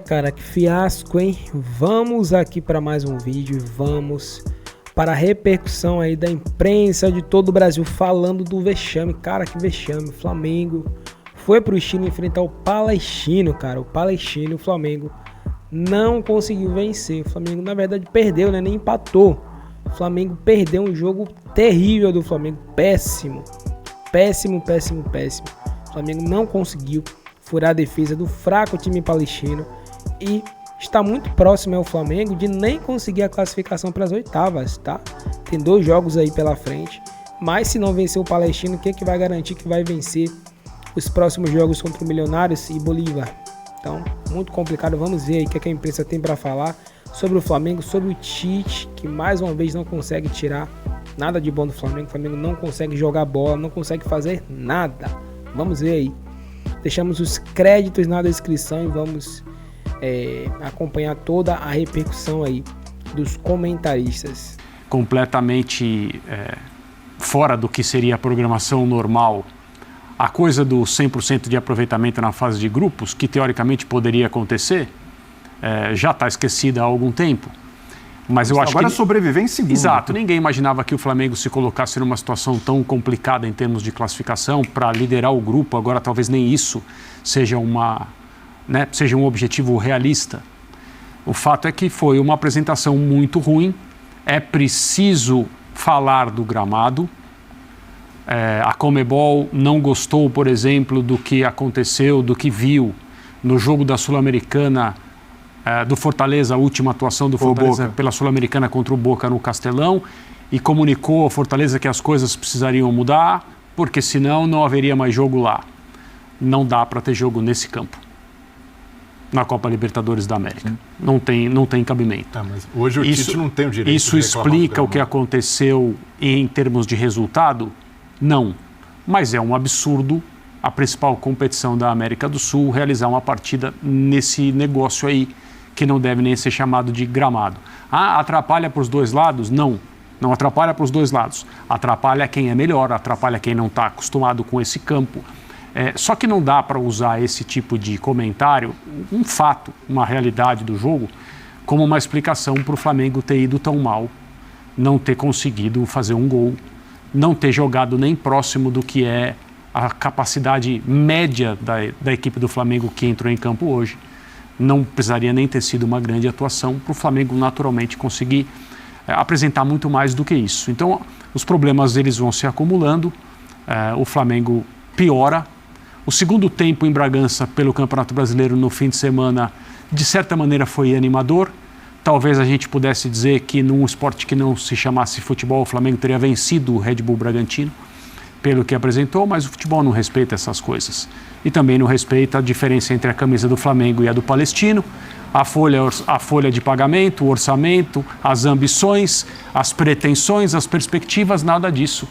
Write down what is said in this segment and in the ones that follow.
Cara, que fiasco, hein? Vamos aqui para mais um vídeo, vamos para a repercussão aí da imprensa de todo o Brasil falando do vexame. Cara, que vexame. O Flamengo foi pro Chile enfrentar o Palestino, cara. O Palestino, o Flamengo não conseguiu vencer. O Flamengo, na verdade, perdeu, né? Nem empatou. O Flamengo perdeu um jogo terrível do Flamengo. Péssimo. Péssimo, péssimo, péssimo. O Flamengo não conseguiu furar a defesa do fraco time palestino e está muito próximo ao Flamengo de nem conseguir a classificação para as oitavas, tá? Tem 2 jogos aí pela frente, mas se não vencer o Palestino, o que é que vai garantir que vai vencer os próximos jogos contra o Milionários e Bolívar? Então, muito complicado. Vamos ver aí o que a imprensa tem para falar sobre o Flamengo, sobre o Tite, que mais uma vez não consegue tirar nada de bom do Flamengo. O Flamengo não consegue jogar bola, não consegue fazer nada. Vamos ver aí. Deixamos os créditos na descrição e vamos acompanhar toda a repercussão aí dos comentaristas. Completamente fora do que seria a programação normal. A coisa do 100% de aproveitamento na fase de grupos, que teoricamente poderia acontecer, já está esquecida há algum tempo. Mas eu acho agora que sobreviver em segundo. Exato, ninguém imaginava que o Flamengo se colocasse numa situação tão complicada em termos de classificação para liderar o grupo. Agora talvez nem isso seja seja um objetivo realista. O fato é que foi uma apresentação muito ruim. É preciso falar do gramado. A Conmebol não gostou, por exemplo, do que aconteceu, do que viu no jogo da Sul-Americana, do Fortaleza, a última atuação do Fortaleza pela Sul-Americana contra o Boca no Castelão, e comunicou ao Fortaleza que as coisas precisariam mudar, porque senão não haveria mais jogo lá. Não dá para ter jogo nesse campo, na Copa Libertadores da América. Não tem cabimento. Mas hoje o Tite não tem o direito Isso de reclamar explica o que aconteceu em termos de resultado? Não. Mas é um absurdo a principal competição da América do Sul realizar uma partida nesse negócio aí, que não deve nem ser chamado de gramado. Atrapalha para os dois lados? Não. Não atrapalha para os dois lados. Atrapalha quem é melhor, atrapalha quem não está acostumado com esse campo. Só que não dá para usar esse tipo de comentário, um fato, uma realidade do jogo, como uma explicação para o Flamengo ter ido tão mal, não ter conseguido fazer um gol, não ter jogado nem próximo do que é a capacidade média da equipe do Flamengo que entrou em campo hoje. Não precisaria nem ter sido uma grande atuação para o Flamengo naturalmente conseguir apresentar muito mais do que isso. Então, os problemas eles vão se acumulando, o Flamengo piora. O segundo tempo em Bragança pelo Campeonato Brasileiro no fim de semana, de certa maneira, foi animador. Talvez a gente pudesse dizer que num esporte que não se chamasse futebol, o Flamengo teria vencido o Red Bull Bragantino, pelo que apresentou, mas o futebol não respeita essas coisas. E também não respeita a diferença entre a camisa do Flamengo e a do Palestino, a folha de pagamento, o orçamento, as ambições, as pretensões, as perspectivas, nada disso.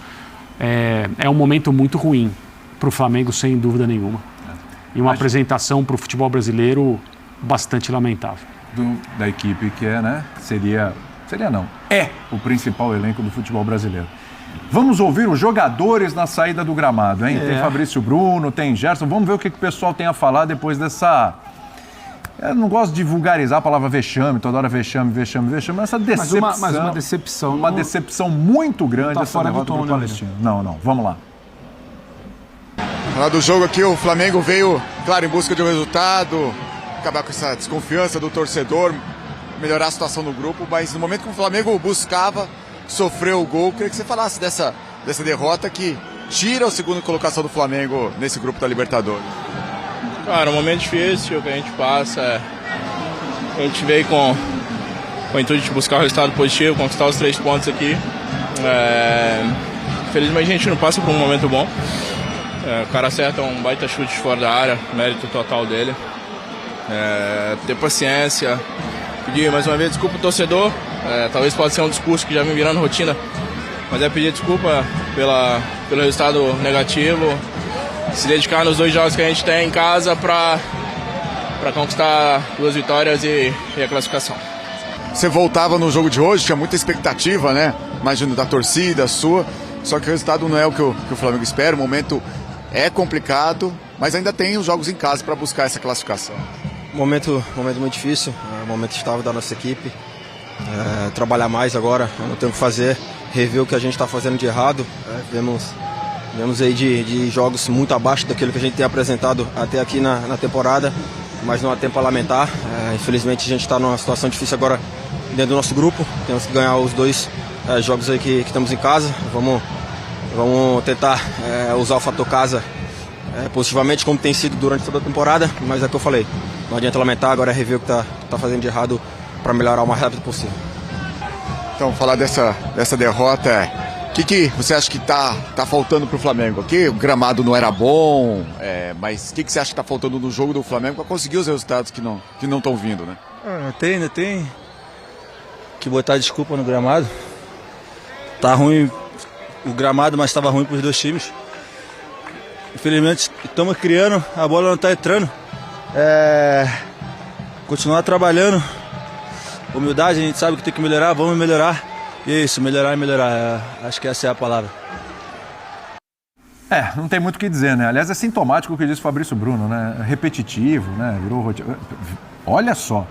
É um momento muito ruim para o Flamengo, sem dúvida nenhuma. E uma apresentação para o futebol brasileiro bastante lamentável. Da equipe que seria não, o principal elenco do futebol brasileiro. Vamos ouvir os jogadores na saída do gramado, hein? Tem Fabrício Bruno, tem Gerson. Vamos ver o que o pessoal tem a falar depois dessa... Eu não gosto de vulgarizar a palavra vexame, toda hora vexame, mas essa decepção... Mas uma decepção... Uma decepção muito grande tá essa derrota do Palestino. Não, vamos lá. Falar do jogo aqui, o Flamengo veio, claro, em busca de um resultado, acabar com essa desconfiança do torcedor, melhorar a situação no grupo, mas no momento que o Flamengo buscava, sofreu o gol. Queria que você falasse dessa derrota que tira a segunda colocação do Flamengo nesse grupo da Libertadores. Cara, um momento difícil que a gente passa. A gente veio com o intuito de buscar o resultado positivo, conquistar os 3 pontos aqui. Infelizmente a gente não passa por um momento bom. O cara acerta um baita chute fora da área, mérito total dele. Ter paciência. Pedir mais uma vez desculpa ao torcedor. Talvez possa ser um discurso que já vem virando rotina, mas pedir desculpa pelo resultado negativo, se dedicar nos 2 jogos que a gente tem em casa para conquistar 2 vitórias e a classificação. Você voltava no jogo de hoje, tinha muita expectativa, né? Imagino da torcida, sua, só que o resultado não é o que o Flamengo espera, o momento é complicado, mas ainda tem os jogos em casa para buscar essa classificação. Momento muito difícil, momento estável da nossa equipe. Trabalhar mais agora, não tem o que fazer, rever o que a gente está fazendo de errado. Vemos aí de jogos muito abaixo daquilo que a gente tem apresentado até aqui na temporada, mas não há tempo a lamentar. Infelizmente a gente está numa situação difícil agora dentro do nosso grupo, temos que ganhar os 2 jogos aí que estamos em casa. Vamos tentar usar o fator casa positivamente, como tem sido durante toda a temporada, mas é o que eu falei, não adianta lamentar, agora é rever o que tá fazendo de errado para melhorar o mais rápido possível. Então, falar dessa derrota, o que você acha que tá faltando pro Flamengo? Aqui o gramado não era bom, mas o que você acha que tá faltando no jogo do Flamengo para conseguir os resultados que não estão vindo, né? Não tem que botar desculpa no gramado. Tá ruim o gramado, mas estava ruim para os 2 times. Infelizmente estamos criando, a bola não está entrando. Continuar trabalhando, humildade, a gente sabe que tem que melhorar, vamos melhorar. E é isso, melhorar e melhorar, acho que essa é a palavra. Não tem muito o que dizer, né? Aliás, é sintomático o que disse o Fabrício Bruno, né? Repetitivo, né? Virou rotina. Olha só,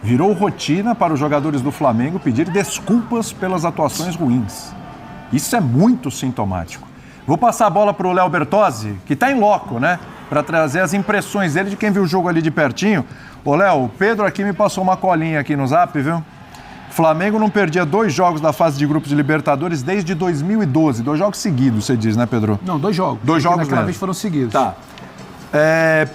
virou rotina para os jogadores do Flamengo pedir desculpas pelas atuações ruins. Isso é muito sintomático. Vou passar a bola para o Léo Bertozzi, que está em loco, né? Para trazer as impressões dele de quem viu o jogo ali de pertinho. Ô, Léo, o Pedro aqui me passou uma colinha aqui no Zap, viu? O Flamengo não perdia 2 jogos da fase de grupos de Libertadores desde 2012. 2 jogos seguidos, você diz, né, Pedro? Não, 2 jogos. 2 jogos naquela mesmo. vez foram seguidos. Tá.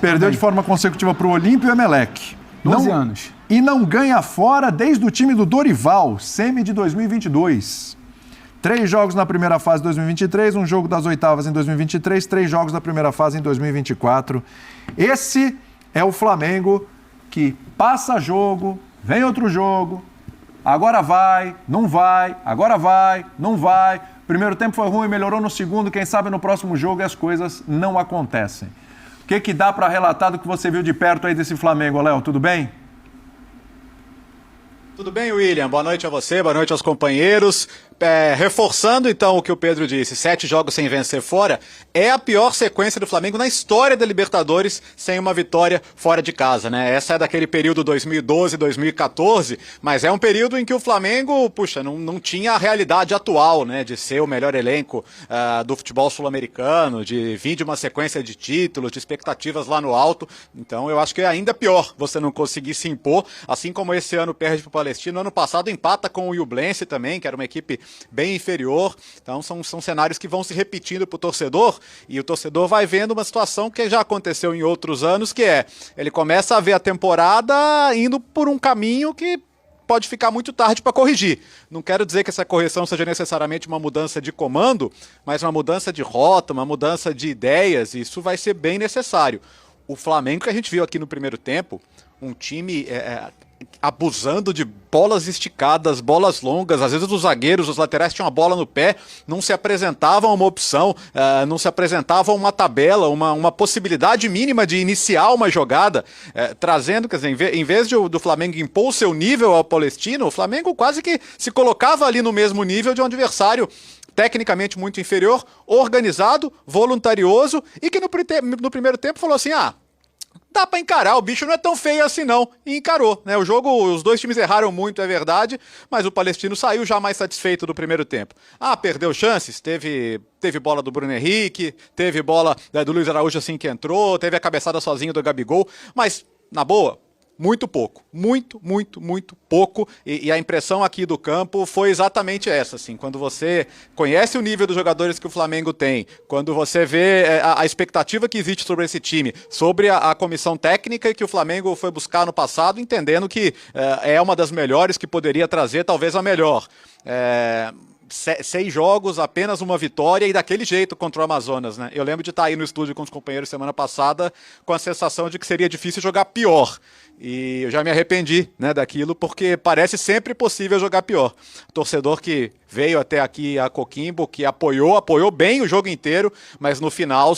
Perdeu de forma consecutiva para o Olímpio e o Emelec. 12 anos. E não ganha fora desde o time do Dorival, semi de 2022. 3 jogos na primeira fase de 2023, 1 jogo das oitavas em 2023, 3 jogos da primeira fase em 2024. Esse é o Flamengo que passa jogo, vem outro jogo, agora vai, não vai, agora vai, não vai. Primeiro tempo foi ruim, melhorou no segundo, quem sabe no próximo jogo as coisas não acontecem. O que dá para relatar do que você viu de perto aí desse Flamengo, Léo? Tudo bem? Tudo bem, William? Boa noite a você, boa noite aos companheiros. Reforçando então o que o Pedro disse, 7 jogos sem vencer fora, é a pior sequência do Flamengo na história da Libertadores sem uma vitória fora de casa, né? Essa é daquele período 2012, 2014, mas é um período em que o Flamengo, não tinha a realidade atual, né? De ser o melhor elenco do futebol sul-americano, de vir de uma sequência de títulos, de expectativas lá no alto. Então eu acho que é ainda pior você não conseguir se impor, assim como esse ano perde para o Palestino, ano passado empata com o Iublense também, que era uma equipe bem inferior. Então são cenários que vão se repetindo para o torcedor, e o torcedor vai vendo uma situação que já aconteceu em outros anos, que ele começa a ver a temporada indo por um caminho que pode ficar muito tarde para corrigir. Não quero dizer que essa correção seja necessariamente uma mudança de comando, mas uma mudança de rota, uma mudança de ideias, e isso vai ser bem necessário. O Flamengo que a gente viu aqui no primeiro tempo, um time abusando de bolas esticadas, bolas longas, às vezes os zagueiros, os laterais tinham a bola no pé, não se apresentavam uma opção, não se apresentavam uma tabela, uma possibilidade mínima de iniciar uma jogada, trazendo, quer dizer, em vez do Flamengo impor o seu nível ao Palestino, o Flamengo quase que se colocava ali no mesmo nível de um adversário tecnicamente muito inferior, organizado, voluntarioso, e que no primeiro tempo falou assim, dá pra encarar, o bicho não é tão feio assim não, e encarou, né? O jogo, os 2 times erraram muito, é verdade, mas o Palestino saiu já mais satisfeito do primeiro tempo. Perdeu chances, teve bola do Bruno Henrique, teve bola do Luiz Araújo assim que entrou, teve a cabeçada sozinho do Gabigol, mas, na boa, muito pouco, muito pouco, e a impressão aqui do campo foi exatamente essa, assim, quando você conhece o nível dos jogadores que o Flamengo tem, quando você vê a expectativa que existe sobre esse time, sobre a comissão técnica que o Flamengo foi buscar no passado, entendendo que é uma das melhores, que poderia trazer talvez a melhor. 6 jogos, apenas uma vitória, e daquele jeito contra o Amazonas, né? Eu lembro de estar aí no estúdio com os companheiros semana passada com a sensação de que seria difícil jogar pior. E eu já me arrependi, né, daquilo, porque parece sempre possível jogar pior. O torcedor que veio até aqui a Coquimbo, que apoiou bem o jogo inteiro, mas no final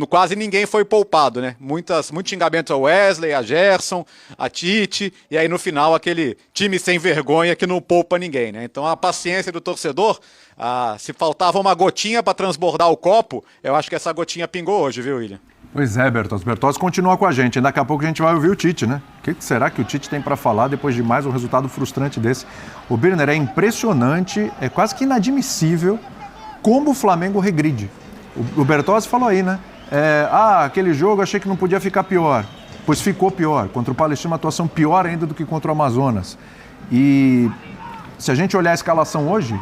quase ninguém foi poupado, né? Muitos xingamentos a Wesley, a Gerson, a Tite, e aí no final aquele time sem vergonha que não poupa ninguém, né? Então a paciência do torcedor, se faltava uma gotinha para transbordar o copo, eu acho que essa gotinha pingou hoje, viu, William? Pois é, Bertozzi. Bertozzi continua com a gente. Daqui a pouco a gente vai ouvir o Tite, né? O que será que o Tite tem para falar depois de mais um resultado frustrante desse? O Birner, é impressionante, é quase que inadmissível como o Flamengo regride. O Bertozzi falou aí, né? Aquele jogo achei que não podia ficar pior. Pois ficou pior. Contra o Palestino, uma atuação pior ainda do que contra o Amazonas. E se a gente olhar a escalação hoje,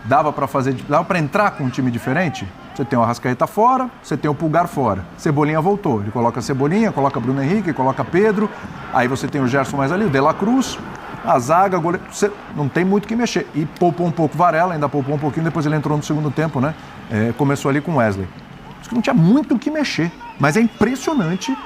dava para entrar com um time diferente? Você tem o Arrascaeta fora, você tem o Pulgar fora. Cebolinha voltou. Ele coloca Cebolinha, coloca Bruno Henrique, coloca Pedro. Aí você tem o Gerson mais ali, o De La Cruz, a zaga, goleiro. Você não tem muito o que mexer. E poupou um pouco Varela, ainda poupou um pouquinho, depois ele entrou no segundo tempo, né? Começou ali com o Wesley. Acho que não tinha muito o que mexer. Mas é impressionante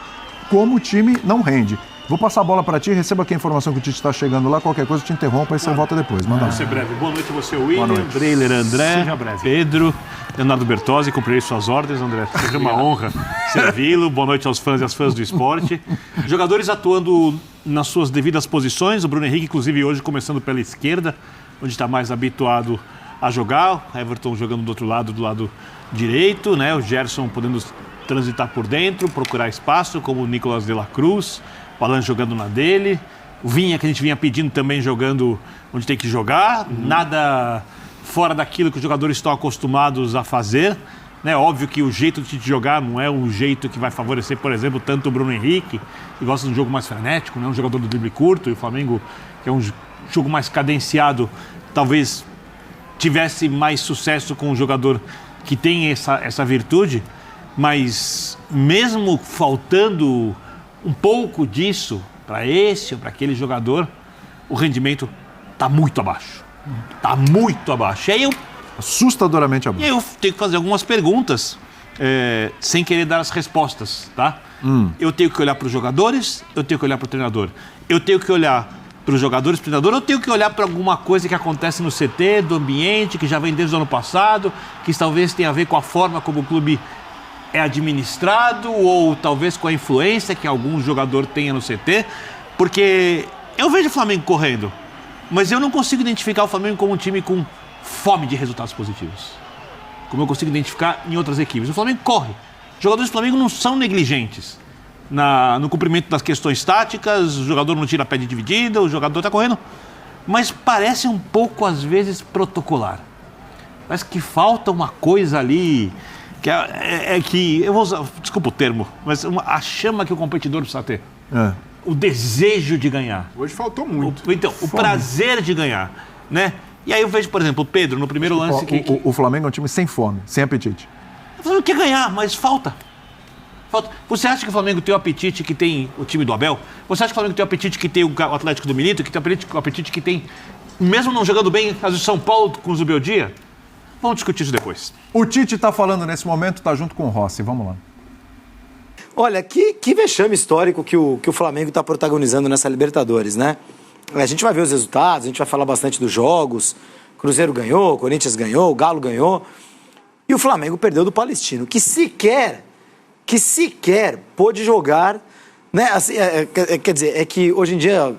como o time não rende. Vou passar a bola para ti, receba aqui a informação que o Tite está chegando lá, qualquer coisa eu te interrompo, aí você volta depois. Manda. Vou ser breve. Boa noite a você, William, Breiler, André, Pedro, Leonardo Bertozzi, cumprirei suas ordens, André. Seja uma honra servi-lo. Boa noite aos fãs e às fãs do esporte. Jogadores atuando nas suas devidas posições, o Bruno Henrique, inclusive, hoje começando pela esquerda, onde está mais habituado a jogar, o Everton jogando do outro lado, do lado direito, né? O Gerson podendo transitar por dentro, procurar espaço, como o Nicolas de la Cruz, o Alan jogando na dele, o Vinha, que a gente vinha pedindo também, jogando onde tem que jogar, nada fora daquilo que os jogadores estão acostumados a fazer, né? Óbvio que o jeito de jogar não é um jeito que vai favorecer, por exemplo, tanto o Bruno Henrique, que gosta de um jogo mais frenético, né? Um jogador do drible curto, e o Flamengo, que é um jogo mais cadenciado, talvez tivesse mais sucesso com um jogador que tem essa virtude, mas mesmo faltando um pouco disso para esse ou para aquele jogador, o rendimento está muito abaixo. Está muito abaixo. E aí assustadoramente abaixo. E aí eu tenho que fazer algumas perguntas sem querer dar as respostas, tá? Eu tenho que olhar para os jogadores, eu tenho que olhar para o treinador. Eu tenho que olhar para os jogadores, para o treinador, eu tenho que olhar para alguma coisa que acontece no CT, do ambiente, que já vem desde o ano passado, que talvez tenha a ver com a forma como o clube é administrado ou talvez com a influência que algum jogador tenha no CT, porque eu vejo o Flamengo correndo, mas eu não consigo identificar o Flamengo como um time com fome de resultados positivos, como eu consigo identificar em outras equipes. O Flamengo corre. Os jogadores do Flamengo não são negligentes no cumprimento das questões táticas, o jogador não tira a pé de dividida, o jogador está correndo, mas parece um pouco, às vezes, protocolar. Parece que falta uma coisa ali, que eu vou usar, desculpa o termo, mas a chama que o competidor precisa ter. O desejo de ganhar. Hoje faltou muito. O prazer de ganhar, né? E aí eu vejo, por exemplo, o Pedro, no primeiro lance... O Flamengo é um time sem fome, sem apetite. O Flamengo quer ganhar, mas falta. Você acha que o Flamengo tem o apetite que tem o time do Abel? Você acha que o Flamengo tem o apetite que tem o Atlético do Milito? Que tem o apetite que tem, mesmo não jogando bem, as de São Paulo com o Zubeldia? Vamos discutir isso depois. O Tite está falando nesse momento, está junto com o Rossi. Vamos lá. Olha, que vexame histórico que o Flamengo está protagonizando nessa Libertadores, né? A gente vai ver os resultados, a gente vai falar bastante dos jogos. Cruzeiro ganhou, Corinthians ganhou, o Galo ganhou. E o Flamengo perdeu do Palestino, que sequer pôde jogar, né? Assim, quer dizer, é que hoje em dia,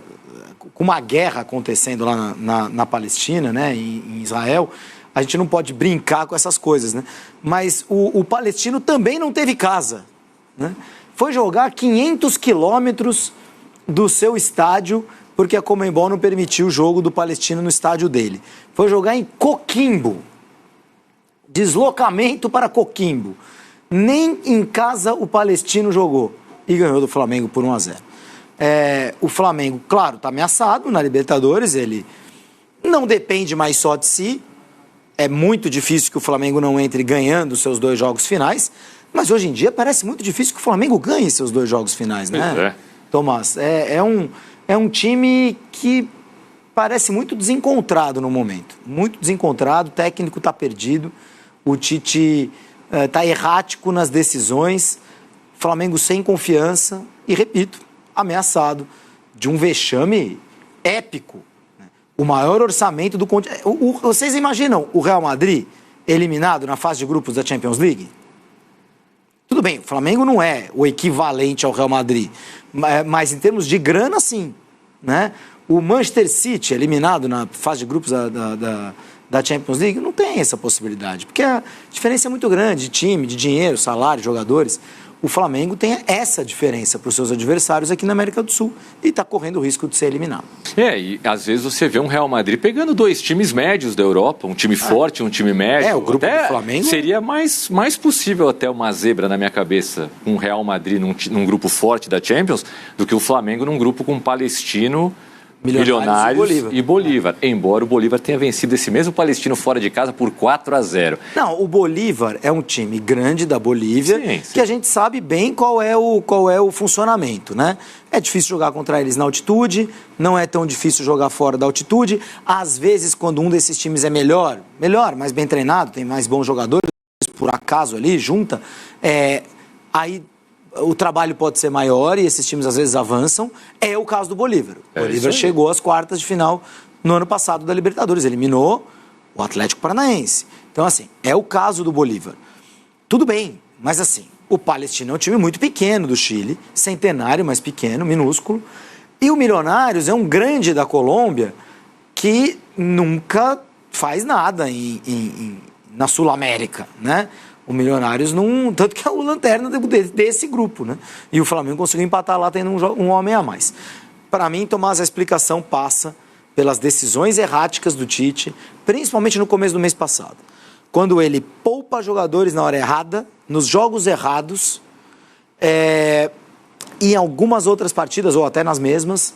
com uma guerra acontecendo lá na Palestina, né, em Israel, a gente não pode brincar com essas coisas, né? Mas o palestino também não teve casa, né? Foi jogar 500 quilômetros do seu estádio, porque a Conmebol não permitiu o jogo do palestino no estádio dele. Foi jogar em Coquimbo. Deslocamento para Coquimbo. Nem em casa o palestino jogou. E ganhou do Flamengo por 1-0. O Flamengo, claro, está ameaçado na Libertadores. Ele não depende mais só de si. É muito difícil que o Flamengo não entre ganhando seus 2 jogos finais. Mas hoje em dia parece muito difícil que o Flamengo ganhe seus 2 jogos finais, né? Tomás, é um time que parece muito desencontrado no momento. Muito desencontrado, o técnico está perdido. O Tite está errático nas decisões. Flamengo sem confiança e, repito, ameaçado de um vexame épico. O maior orçamento do continente. Vocês imaginam o Real Madrid eliminado na fase de grupos da Champions League? Tudo bem, o Flamengo não é o equivalente ao Real Madrid, mas em termos de grana, sim, né? O Manchester City eliminado na fase de grupos da Champions League não tem essa possibilidade, porque a diferença é muito grande de time, de dinheiro, salário, jogadores. o Flamengo tem essa diferença para os seus adversários aqui na América do Sul e está correndo o risco de ser eliminado. E às vezes você vê um Real Madrid pegando 2 times médios da Europa, um time forte, um time médio. O grupo do Flamengo seria mais possível até uma zebra na minha cabeça, um Real Madrid num grupo forte da Champions, do que o Flamengo num grupo com Palestino, Milionários e Bolívar. Embora o Bolívar tenha vencido esse mesmo Palestino fora de casa por 4-0. Não, o Bolívar é um time grande da Bolívia, sim. que a gente sabe bem qual é o funcionamento, né? É difícil jogar contra eles na altitude, não é tão difícil jogar fora da altitude. Às vezes, quando um desses times é melhor, mais bem treinado, tem mais bons jogadores, por acaso ali, junta, aí o trabalho pode ser maior e esses times às vezes avançam. É o caso do Bolívar. O Bolívar chegou às quartas de final no ano passado da Libertadores, eliminou o Atlético Paranaense. Então, assim, é o caso do Bolívar. Tudo bem, mas assim, o Palestino é um time muito pequeno do Chile, centenário, mas pequeno, minúsculo. E o Milionários é um grande da Colômbia que nunca faz nada na Sul-América, né? O Milionários não... Tanto que é o lanterna desse grupo, né? E o Flamengo conseguiu empatar lá tendo um homem a mais. Para mim, Tomás, a explicação passa pelas decisões erráticas do Tite, principalmente no começo do mês passado. Quando ele poupa jogadores na hora errada, nos jogos errados, e em algumas outras partidas, ou até nas mesmas,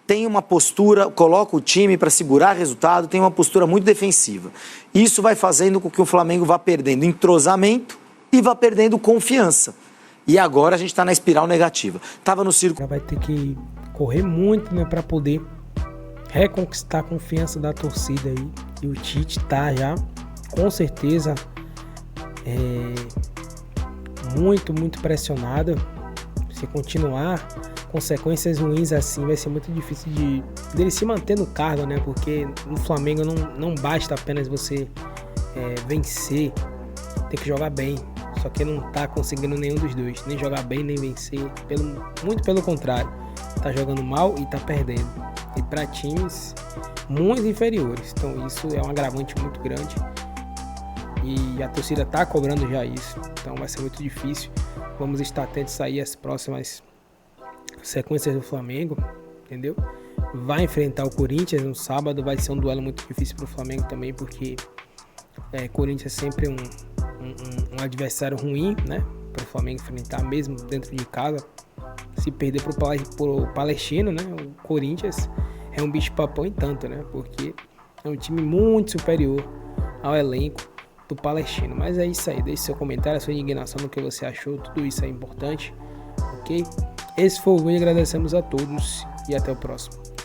tem uma postura, coloca o time para segurar resultado, tem uma postura muito defensiva. Isso vai fazendo com que o Flamengo vá perdendo entrosamento e vá perdendo confiança. E agora a gente está na espiral negativa. Tava no círculo. Vai ter que correr muito, né, para poder reconquistar a confiança da torcida aí. E o Tite tá já, com certeza, muito pressionado. Se continuar consequências ruins assim, vai ser muito difícil dele se manter no cargo, né? Porque no Flamengo não basta apenas você vencer, tem que jogar bem. Só que ele não tá conseguindo nenhum dos dois, nem jogar bem, nem vencer. Muito pelo contrário, tá jogando mal e tá perdendo. E para times muito inferiores. Então isso é um agravante muito grande. E a torcida tá cobrando já isso. Então vai ser muito difícil. Vamos estar atentos aí às próximas sequências do Flamengo, entendeu? Vai enfrentar o Corinthians no sábado, vai ser um duelo muito difícil para o Flamengo também, porque Corinthians é sempre um adversário ruim, né? Para o Flamengo enfrentar, mesmo dentro de casa. Se perder pro Palestino, né? O Corinthians é um bicho-papão em tanto, né? Porque é um time muito superior ao elenco do Palestino. Mas é isso aí, deixe seu comentário, a sua indignação no que você achou, tudo isso é importante, ok? Esse foi o vídeo, agradecemos a todos e até o próximo.